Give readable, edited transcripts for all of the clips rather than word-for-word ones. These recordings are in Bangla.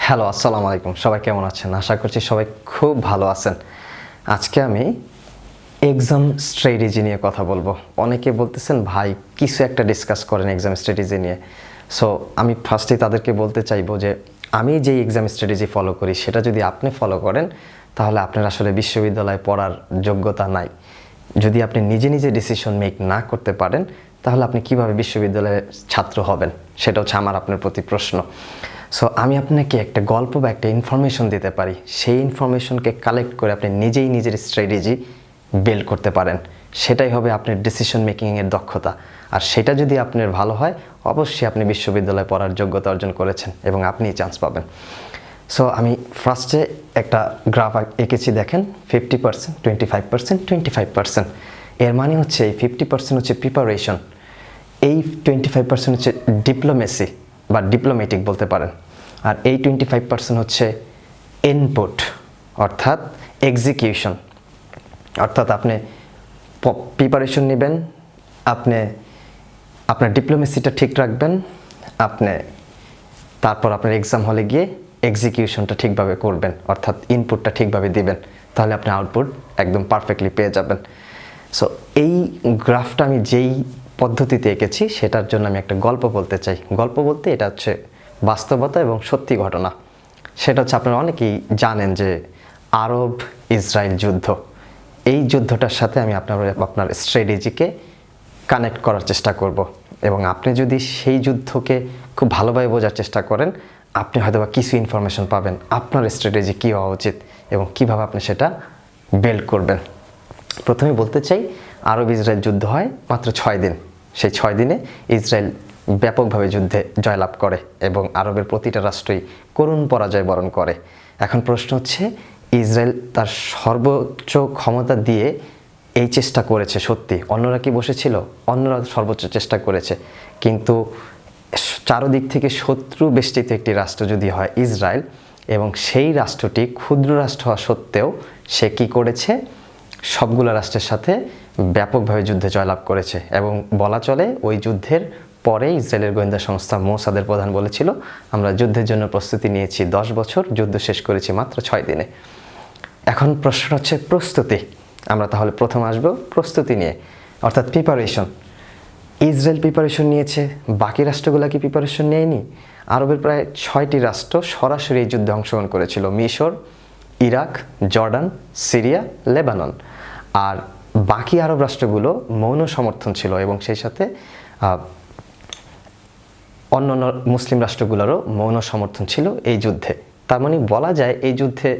হ্যালো, আসসালামু আলাইকুম। সবাই কেমন আছেন? আশা করছি সবাই খুব ভালো আছেন। আজকে আমি এক্সাম স্ট্র্যাটেজি নিয়ে কথা বলবো। অনেকে বলতেছেন ভাই কিছু একটা ডিসকাস করেন এক্সাম স্ট্র্যাটেজি নিয়ে। সো আমি ফার্স্টেই তাদেরকে বলতে চাইবো যে আমি যেই এক্সাম স্ট্র্যাটেজি ফলো করি সেটা যদি আপনি ফলো করেন তাহলে আপনার আসলে বিশ্ববিদ্যালয়ে পড়ার যোগ্যতা নাই। যদি আপনি নিজে নিজে ডিসিশন মেক না করতে পারেন তাহলে আপনি কিভাবে বিশ্ববিদ্যালয়ের ছাত্র হবেন, সেটা হচ্ছে আমার আপনার প্রতি প্রশ্ন। সো আমি আপনাকে একটা গল্প বা একটা ইনফরমেশন দিতে পারি, সেই ইনফরমেশনকে কালেক্ট করে আপনি নিজেই নিজের স্ট্র্যাটেজি বিল্ড করতে পারেন। সেটাই হবে আপনার ডিসিশন মেকিংয়ের দক্ষতা। আর সেটা যদি আপনার ভালো হয় অবশ্যই আপনি বিশ্ববিদ্যালয়ে পড়ার যোগ্যতা অর্জন করেছেন এবং আপনিই চান্স পাবেন। সো আমি ফার্স্টে একটা গ্রাফ এঁকেছি, দেখেন 50%, 25%, 25%। এর মানে হচ্ছে এই 50% হচ্ছে প্রিপারেশন, এই 25% হচ্ছে ডিপ্লোমেসি বা ডিপ্লোম্যাটিক বলতে পারেন, আর এই 25% হচ্ছে ইনপুট অর্থাৎ এক্সিকিউশন। অর্থাৎ আপনি প্রিপারেশন নেবেন, আপনি আপনার ডিপ্লোমেসিটা ঠিক রাখবেন, আপনি তারপর আপনার এক্সাম হলে গিয়ে এক্সিকিউশনটা ঠিকভাবে করবেন, অর্থাৎ ইনপুটটা ঠিকভাবে দিবেন, তাহলে আপনি আউটপুট একদম পারফেক্টলি পেয়ে যাবেন। সো এই গ্রাফটা আমি যেই পদ্ধতিতে এঁকেছি সেটার জন্য আমি একটা গল্প বলতে চাই। গল্প বলতে এটা হচ্ছে বাস্তবতা এবং সত্যি ঘটনা। সেটা হচ্ছে আপনারা অনেকেই জানেন যে আরব ইসরায়েল যুদ্ধ, এই যুদ্ধটার সাথে আমি আপনার স্ট্র্যাটেজিকে কানেক্ট করার চেষ্টা করব এবং আপনি যদি সেই যুদ্ধকে খুব ভালোভাবে বোঝার চেষ্টা করেন আপনি হয়তোবা কিছু ইনফরমেশন পাবেন আপনার স্ট্র্যাটেজি কী হওয়া উচিত এবং কীভাবে আপনি সেটা বিল্ড করবেন। প্রথমে বলতে চাই, আরব ইসরায়েল যুদ্ধ হয় মাত্র 6 দিন। সেই 6 দিনে ইসরায়েল ব্যাপকভাবে যুদ্ধে জয়লাভ করে এবং আরবের প্রতিটা রাষ্ট্রই করুণ পরাজয় বরণ করে। এখন প্রশ্ন হচ্ছে, ইসরায়েল তার সর্বোচ্চ ক্ষমতা দিয়ে এই চেষ্টা করেছে সত্যি, অন্যরা কি বসেছিল? অন্যরা সর্বোচ্চ চেষ্টা করেছে, কিন্তু চারদিক থেকে শত্রু বেষ্টিত একটি রাষ্ট্র যদি হয় ইসরায়েল, এবং সেই রাষ্ট্রটি ক্ষুদ্র রাষ্ট্র হওয়া সত্ত্বেও সে কী করেছে? সবগুলো রাষ্ট্রের সাথে ব্যাপকভাবে যুদ্ধে জয়লাভ করেছে। এবং বলা চলে ওই যুদ্ধের পরে ইসরায়েলের গোয়েন্দা সংস্থা মোসাদের প্রধান বলেছিল, আমরা যুদ্ধের জন্য প্রস্তুতি নিয়েছি 10 বছর, যুদ্ধ শেষ করেছি মাত্র 6 দিনে। এখন প্রশ্ন হচ্ছে প্রস্তুতি। আমরা তাহলে প্রথম আসবো প্রস্তুতি নিয়ে, অর্থাৎ প্রিপারেশন। ইসরায়েল প্রিপারেশন নিয়েছে, বাকি রাষ্ট্রগুলো কি প্রিপারেশন নেয়নি? আরবের প্রায় 6টি রাষ্ট্র সরাসরি এই যুদ্ধে অংশগ্রহণ করেছিল, মিশর, ইরাক, জর্ডান, সিরিয়া, লেবানন। আর বাকি আরব রাষ্ট্রগুলো মৌন সমর্থন ছিল এবং সেই সাথে অন্যান্য মুসলিম রাষ্ট্রগুলোরও মৌন সমর্থন ছিল এই যুদ্ধে। তার মানে বলা যায় এই যুদ্ধে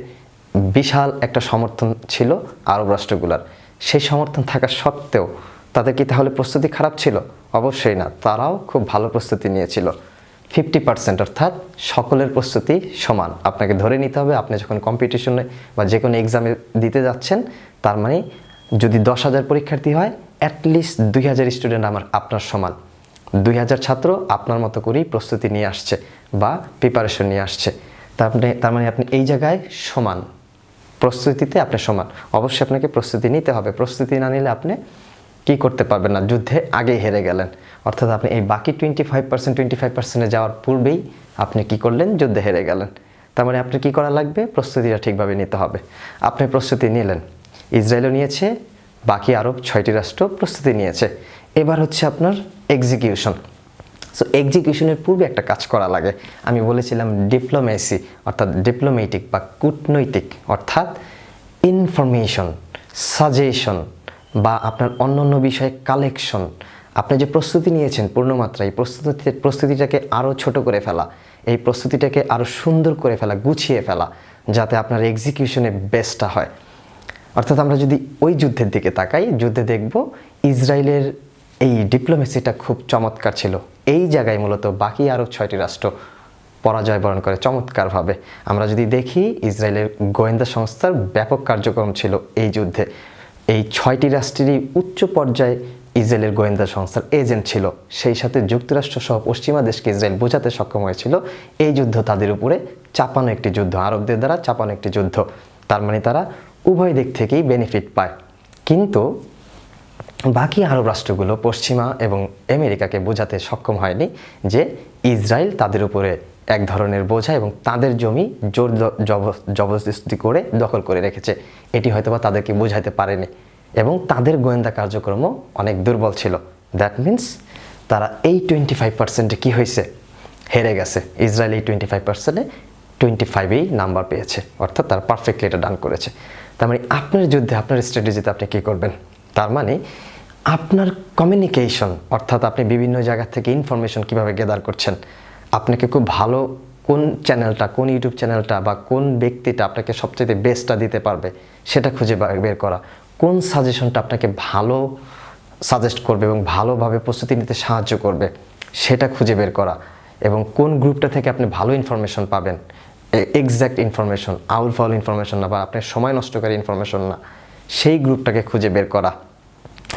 বিশাল একটা সমর্থন ছিল আরব রাষ্ট্রগুলোর। সেই সমর্থন থাকা সত্ত্বেও তাদের কি তাহলে প্রস্তুতি খারাপ ছিল? অবশ্যই না, তারাও খুব ভালো প্রস্তুতি নিয়েছিল। 50%, অর্থাৎ সকলের প্রস্তুতি সমান। আপনাকে ধরে নিতে হবে আপনি যখন কম্পিটিশনে বা যে কোনো এক্সামে দিতে যাচ্ছেন, তার মানে যদি 10,000 পরীক্ষার্থী হয় অ্যাটলিস্ট 2,000 স্টুডেন্ট আপনার সমান। 2,000 ছাত্র আপনার মতো করেই প্রস্তুতি নিয়ে আসছে বা প্রিপারেশন নিয়ে আসছে। তার মানে আপনি এই জায়গায় সমান, প্রস্তুতিতে আপনি সমান। অবশ্যই আপনাকে প্রস্তুতি নিতে হবে, প্রস্তুতি না নিলে আপনি কি করতে পারবেন না, যুদ্ধে আগেই হেরে গেলেন। অর্থাৎ আপনি এই বাকি 25%-25%-এ যাওয়ার পূর্বেই আপনি কি করলেন? যুদ্ধে হেরে গেলেন। তার মানে আপনার কী করা লাগবে? প্রস্তুতিটা ঠিকভাবে নিতে হবে। আপনি প্রস্তুতি নিলেন, ইসরায়েলও নিয়েছে, বাকি আরব 6টি রাষ্ট্র প্রস্তুতি নিয়েছে। এবার হচ্ছে আপনার এক্সিকিউশন। সো এক্সিকিউশনের পূর্বে একটা কাজ করা লাগে। আমি বলেছিলাম ডিপ্লোমেসি, অর্থাৎ ডিপ্লোম্যাটিক বা কূটনৈতিক, অর্থাৎ ইনফরমেশন, সাজেশন বা আপনার অন্যান্য বিষয়ে কালেকশন। আপনি যে প্রস্তুতি নিয়েছেন পূর্ণমাত্রায়, প্রস্তুতিটাকে আরও ছোট করে ফেলা, এই প্রস্তুতিটাকে আরও সুন্দর করে ফেলা, গুছিয়ে ফেলা, যাতে আপনার এক্সিকিউশনে বেস্টটা হয়। অর্থাৎ আমরা যদি ওই যুদ্ধের দিকে তাকাই, যুদ্ধে দেখব ইসরায়েলের এই ডিপ্লোমেসিটা খুব চমৎকার ছিল। এই জায়গায় মূলত বাকি আরও 6টি রাষ্ট্র পরাজয় বরণ করে চমৎকারভাবে। আমরা যদি দেখি ইসরায়েলের গোয়েন্দা সংস্থার ব্যাপক কার্যক্রম ছিল এই যুদ্ধে। এই 6টি রাষ্ট্রেরই উচ্চ পর্যায়ে ইসরায়েলের গোয়েন্দা সংস্থার এজেন্ট ছিল। সেই সাথে যুক্তরাষ্ট্র সহ পশ্চিমা দেশকে ইসরায়েল বোঝাতে সক্ষম হয়েছিল এই যুদ্ধ তাদের উপরে চাপানো একটি যুদ্ধ, আরবদের দ্বারা চাপানো একটি যুদ্ধ। তার মানে তারা উভয় দিক থেকেই বেনিফিট পায়। কিন্তু বাকি আরব রাষ্ট্রগুলো পশ্চিমা এবং আমেরিকাকে বোঝাতে সক্ষম হয়নি যে ইসরায়েল তাদের উপরে এক ধরনের বোঝা এবং তাদের জমি জোর জবরদস্তি করে দখল করে রেখেছে। এটি হয়তোবা তাদেরকে বোঝাতে পারেনি এবং তাদের গোয়েন্দা কার্যক্রমও অনেক দুর্বল ছিল। দ্যাট মিন্স তারা এই 25%-এ কী হয়েছে, হেরে গেছে। ইসরায়েল এই 25%-এ 25-এই নাম্বার পেয়েছে, অর্থাৎ তারা পারফেক্টলি এটা ডান করেছে। তার মানে আপনার যুদ্ধে, আপনার স্ট্র্যাটেজিতে আপনি কী করবেন, তার মানে আপনার কমিউনিকেশন, অর্থাৎ আপনি বিভিন্ন জায়গা থেকে ইনফরমেশন কীভাবে গ্যাদার করছেন, আপনাকে খুব ভালো কোন চ্যানেলটা, কোন ইউটিউব চ্যানেলটা বা কোন ব্যক্তিটা আপনাকে সবচেয়ে বেস্টটা দিতে পারবে সেটা খুঁজে বের করা, কোন সাজেশনটা আপনাকে ভালো সাজেস্ট করবে এবং ভালোভাবে প্রস্তুতি নিতে সাহায্য করবে সেটা খুঁজে বের করা, এবং কোন গ্রুপটা থেকে আপনি ভালো ইনফরমেশন পাবেন, এক্স্যাক্ট ইনফরমেশন, আউল ফাউল ইনফরমেশন না বা আপনার সময় নষ্টকারী ইনফরমেশন না, সেই গ্রুপটাকে খুঁজে বের করা।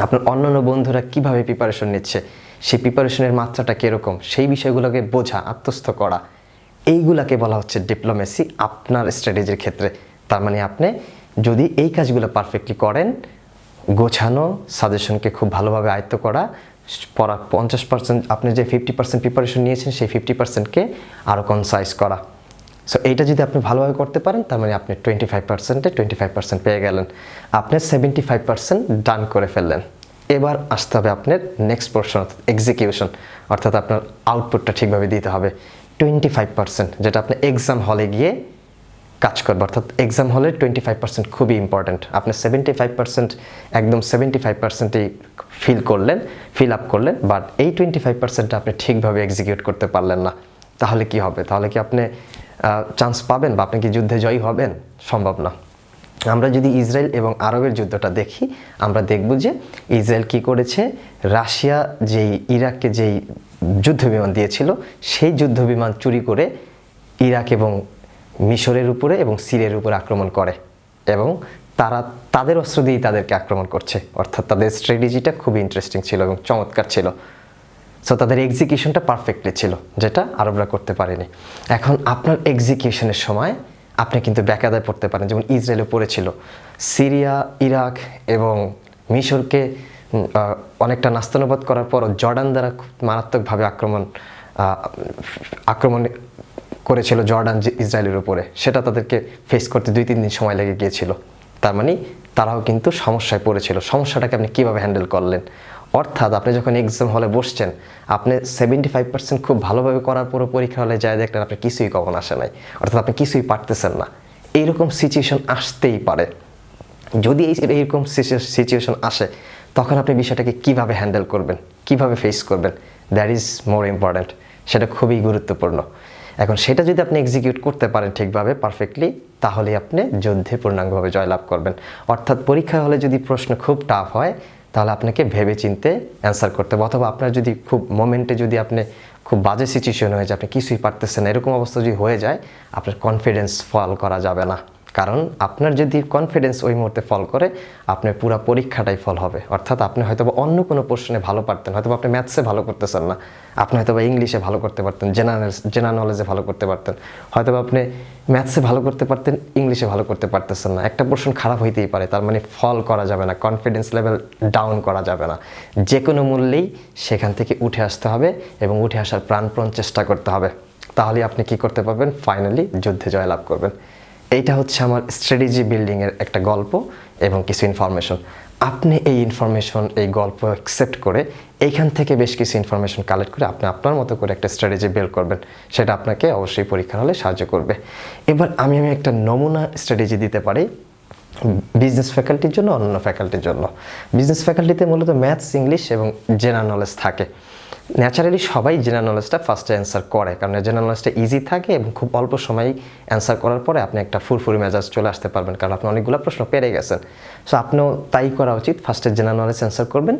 আপনার অন্যান্য বন্ধুরা কিভাবে প্রিপারেশন নিচ্ছে, সেই প্রিপারেশনের মাত্রাটা কীরকম, সেই বিষয়গুলোকে বোঝা, আত্মস্থ করা, এইগুলাকে বলা হচ্ছে ডিপ্লোমেসি আপনার স্ট্র্যাটেজির ক্ষেত্রে। তার মানে আপনি যদি এই কাজগুলো পারফেক্টলি করেন, গোছানো সাজেশনকে খুব ভালোভাবে আয়ত্ত করা, পড়া 50%, আপনি যে 50% প্রিপারেশন নিয়েছেন সেই 50%কে আরও কনসাইজ করা। সো এইটা যদি আপনি ভালোভাবে করতে পারেন, তার মানে আপনি 25%-এ 25% পেয়ে গেলেন, আপনি 75% ডান করে ফেললেন। এবার আসতে হবে আপনার নেক্সট পোর্শন, অর্থাৎ এক্সিকিউশন, অর্থাৎ আপনার আউটপুটটা ঠিকভাবে দিতে হবে। 25% যেটা আপনি এক্সাম হলে গিয়ে কাজ করবে, অর্থাৎ এক্সাম হলের 25% খুবই ইম্পর্ট্যান্ট। আপনি 75% একদম 75%ই ফিল আপ করলেন, বাট এই 25%টা আপনি ঠিকভাবে এক্সিকিউট করতে পারলেন না, তাহলে কি হবে? তাহলে কি আপনি চান্স পাবেন বা আপনি কি যুদ্ধে জয়ী হবেন? সম্ভব না। আমরা যদি ইসরায়েল এবং আরবের যুদ্ধটা দেখি, আমরা দেখব যে ইসরায়েল কি করেছে, রাশিয়া যেই ইরাককে যেই যুদ্ধবিমান দিয়েছিল সেই যুদ্ধবিমান চুরি করে ইরাক এবং মিশরের উপরে এবং সিরিয়ার উপরে আক্রমণ করে, এবং তারা তাদের অস্ত্র দিয়েই তাদেরকে আক্রমণ করছে। অর্থাৎ তাদের স্ট্র্যাটেজিটা খুবই ইন্টারেস্টিং ছিল এবং চমৎকার ছিল। সো তাদের এক্সিকিউশনটা পারফেক্টলি ছিল, যেটা আরবরা করতে পারেনি। এখন আপনার এক্সিকিউশনের সময় আপনি কিন্তু ব্যাকাদায় পড়তে পারেন, যেমন ইসরায়েলে পড়েছিল সিরিয়া, ইরাক এবং মিশরকে অনেকটা নাস্তানুবাদ করার পরও জর্ডান দ্বারা মারাত্মকভাবে আক্রমণ করেছিল জর্ডান ইসরায়েলের উপরে, সেটা তাদেরকে ফেস করতে 2-3 দিন সময় লেগে গিয়েছিল। তার মানে তারাও কিন্তু সমস্যায় পড়েছিল। সমস্যাটাকে আপনি কীভাবে হ্যান্ডেল করলেন? অর্থাৎ আপনি যখন এক্সাম হলে বসছেন, আপনি 75% খুব ভালোভাবে করার পরও পরীক্ষা হলে যায় দেখলেন আপনি কিছুই কখন আসে নাই, অর্থাৎ আপনি কিছুই পারতেছেন না। এইরকম সিচুয়েশন আসতেই পারে। যদি এইরকম সিচুয়েশন আসে, তখন আপনি বিষয়টাকে কিভাবে হ্যান্ডেল করবেন, কিভাবে ফেস করবেন, দ্যাট ইজ মোর ইম্পর্ট্যান্ট। সেটা খুবই গুরুত্বপূর্ণ। এখন সেটা যদি আপনি এক্সিকিউট করতে পারেন ঠিকভাবে, পারফেক্টলি, তাহলে আপনি যুদ্ধে পূর্ণাঙ্গভাবে জয়লাভ করবেন। অর্থাৎ পরীক্ষা হলে যদি প্রশ্ন খুব টাফ হয়, তাহলে আপনাকে ভেবে চিন্তে অ্যান্সার করতে হবে, অথবা আপনার যদি খুব মোমেন্টে যদি আপনি খুব বাজে সিচুয়েশন হয়ে যায়, আপনি কিছুই পারতেছেন না, এরকম অবস্থা যদি হয়ে যায়, আপনার কনফিডেন্স ফল করা যাবে না। কারণ আপনার যদি কনফিডেন্স ওই মুহূর্তে ফল করে, আপনার পুরো পরীক্ষাটাই ফল হবে। অর্থাৎ আপনি হয়তো অন্য কোনো প্রশ্নে ভালো পারতেন, হয়তো আপনি ম্যাথসে ভালো করতেছেন না, আপনি হয়তো ইংলিশে ভালো করতে পারতেন, জেনারেল নলেজে ভালো করতে পারতেন, হয়তো আপনি ম্যাথসে ভালো করতে পারতেন, ইংলিশে ভালো করতে পারতেছেন না। একটা প্রশ্ন খারাপ হইতেই পারে, তার মানে ফল করা যাবে না, কনফিডেন্স লেভেল ডাউন করা যাবে না। যে কোনো মূল্যেই সেখান থেকে উঠে আসতে হবে এবং উঠে আসার প্রাণপণ চেষ্টা করতে হবে। তাহলে আপনি কি করতে পারবেন? ফাইনালি যুদ্ধে জয়লাভ করবেন। এইটা হচ্ছে আমার স্ট্র্যাটেজি বিল্ডিংয়ের একটা গল্প এবং কিছু ইনফরমেশন। আপনি এই ইনফরমেশন, এই গল্প অ্যাকসেপ্ট করে এইখান থেকে বেশ কিছু ইনফরমেশন কালেক্ট করে আপনি আপনার মতো করে একটা স্ট্র্যাটেজি বিল্ড করবেন। সেটা আপনাকে অবশ্যই পরীক্ষার হলে সাহায্য করবে। এবার আমি একটা নমুনা স্ট্র্যাটেজি দিতে পারি বিজনেস ফ্যাকাল্টির জন্য, অন্যান্য ফ্যাকাল্টির জন্য। বিজনেস ফ্যাকাল্টিতে মূলত ম্যাথস, ইংলিশ এবং জেনারেল নলেজ থাকে। ন্যাচারালি সবাই জেনারেল নলেজটা ফার্স্টে অ্যান্সার করে, কারণ জেনারেল নলেজটা ইজি থাকে এবং খুব অল্প সময় অ্যান্সার করার পরে আপনি একটা ফুরফুরি মেজাজ চলে আসতে পারবেন, কারণ আপনি অনেকগুলো প্রশ্ন পেরে গেছেন। সো আপনিও তাই করা উচিত, ফার্স্টে জেনারেল নলেজ অ্যান্সার করবেন,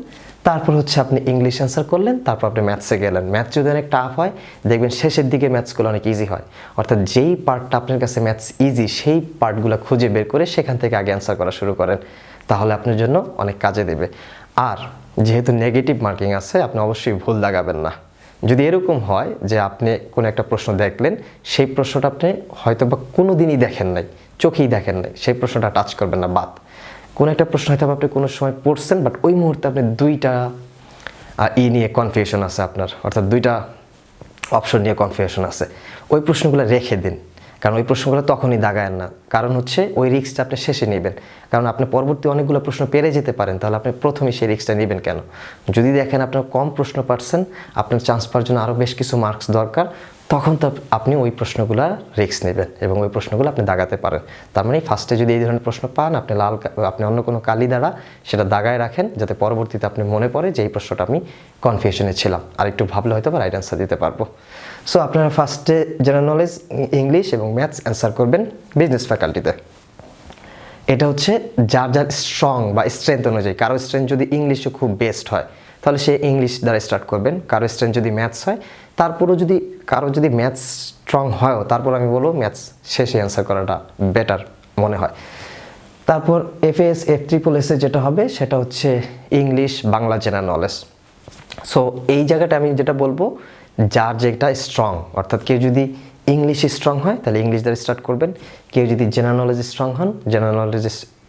তারপর হচ্ছে আপনি ইংলিশ অ্যান্সার করলেন, তারপর আপনি ম্যাথসে গেলেন। ম্যাথস যদি অনেক টাফ হয়, দেখবেন শেষের দিকে ম্যাথসগুলো অনেক ইজি হয়। অর্থাৎ যেই পার্টটা আপনার কাছে ম্যাথস ইজি, সেই পার্টগুলো খুঁজে বের করে সেখান থেকে আগে অ্যান্সার করা শুরু করেন, তাহলে আপনার জন্য অনেক কাজে দেবে। আর যেহেতু নেগেটিভ মার্কিং আছে, আপনি অবশ্যই ভুল দাগাবেন না। যদি এরকম হয় যে আপনি কোনো একটা প্রশ্ন দেখলেন, সেই প্রশ্নটা আপনি হয়তো বা কোনো দিনই দেখেন নাই, চোখেই দেখেন নাই, সেই প্রশ্নটা টাচ করবেন না, বাদ। কোনো একটা প্রশ্ন হয়তো আপনি কোনো সময় পড়ছেন, বাট ওই মুহূর্তে আপনি দুইটা নিয়ে কনফিউশন আছে আপনার, অর্থাৎ দুইটা অপশন নিয়ে কনফিউশন আছে, ওই প্রশ্নগুলো রেখে দিন, কারণ ওই প্রশ্নগুলো তখনই দাগায়েন না। কারণ হচ্ছে ওই রিস্কটা আপনি শেষে নেবেন, কারণ আপনি পরবর্তী অনেকগুলো প্রশ্ন পেরে যেতে পারেন, তাহলে আপনি প্রথমেই সেই রিস্কটা নেবেন কেন? যদি দেখেন আপনার কম প্রশ্ন পারছেন, আপনার চান্স পাওয়ার জন্য আরও বেশ কিছু মার্কস দরকার, তখন তো আপনি ওই প্রশ্নগুলো রিস্ক নেবেন এবং ওই প্রশ্নগুলো আপনি দাগাতে পারেন। তার মানে ফার্স্টে যদি এই ধরনের প্রশ্ন পান, আপনি অন্য কোনো কালি দ্বারা সেটা দাগায় রাখেন, যাতে পরবর্তীতে আপনি মনে পড়ে যে এই প্রশ্নটা আমি কনফিউশনে ছিলাম, আর একটু ভাবলে হয়তো বা রাইট অ্যান্সার দিতে পারবো। সো আপনারা ফার্স্টে জেনারেল নলেজ, ইংলিশ এবং ম্যাথস অ্যান্সার করবেন বিজনেস ফ্যাকাল্টিতে। এটা হচ্ছে যার যার স্ট্রং বা স্ট্রেংথ অনুযায়ী। কারো স্ট্রেংথ যদি ইংলিশে খুব বেস্ট হয়, তাহলে সে ইংলিশ দ্বারা স্টার্ট করবেন। কারো স্ট্রেংথ যদি ম্যাথস হয়, তারপরও যদি কারো যদি ম্যাথস স্ট্রং হয়ও, তারপর আমি বলবো ম্যাথস শেষে অ্যান্সার করাটা বেটার মনে হয়। তারপর এফএস এফএসএস যেটা হবে সেটা হচ্ছে English, Bangla, general knowledge. So এই জায়গাটা আমি যেটা বলবো, যার যেটা স্ট্রং, অর্থাৎ কেউ যদি ইংলিশ স্ট্রং হয় তাহলে ইংলিশ দ্বারা স্টার্ট করবেন, কেউ যদি জেনারেল নলেজ স্ট্রং হন জেনারেল নলেজ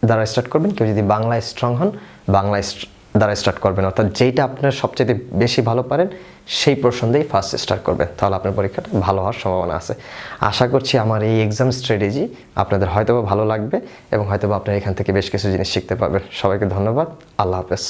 দ্বারা স্টার্ট করবেন, কেউ যদি বাংলা স্ট্রং হন বাংলা দ্বারা স্টার্ট করবেন। অর্থাৎ যেইটা আপনার সবচেয়ে বেশি ভালো পারেন সেই প্রশ্ন দিয়েই ফার্স্ট স্টার্ট করবেন, তাহলে আপনার পরীক্ষাটা ভালো হওয়ার সম্ভাবনা আছে। আশা করছি আমার এই এক্সাম স্ট্র্যাটেজি আপনাদের হয়তোবা ভালো লাগবে এবং হয়তোবা আপনারা এখান থেকে বেশ কিছু জিনিস শিখতে পারবেন। সবাইকে ধন্যবাদ, আল্লাহ হাফেজ।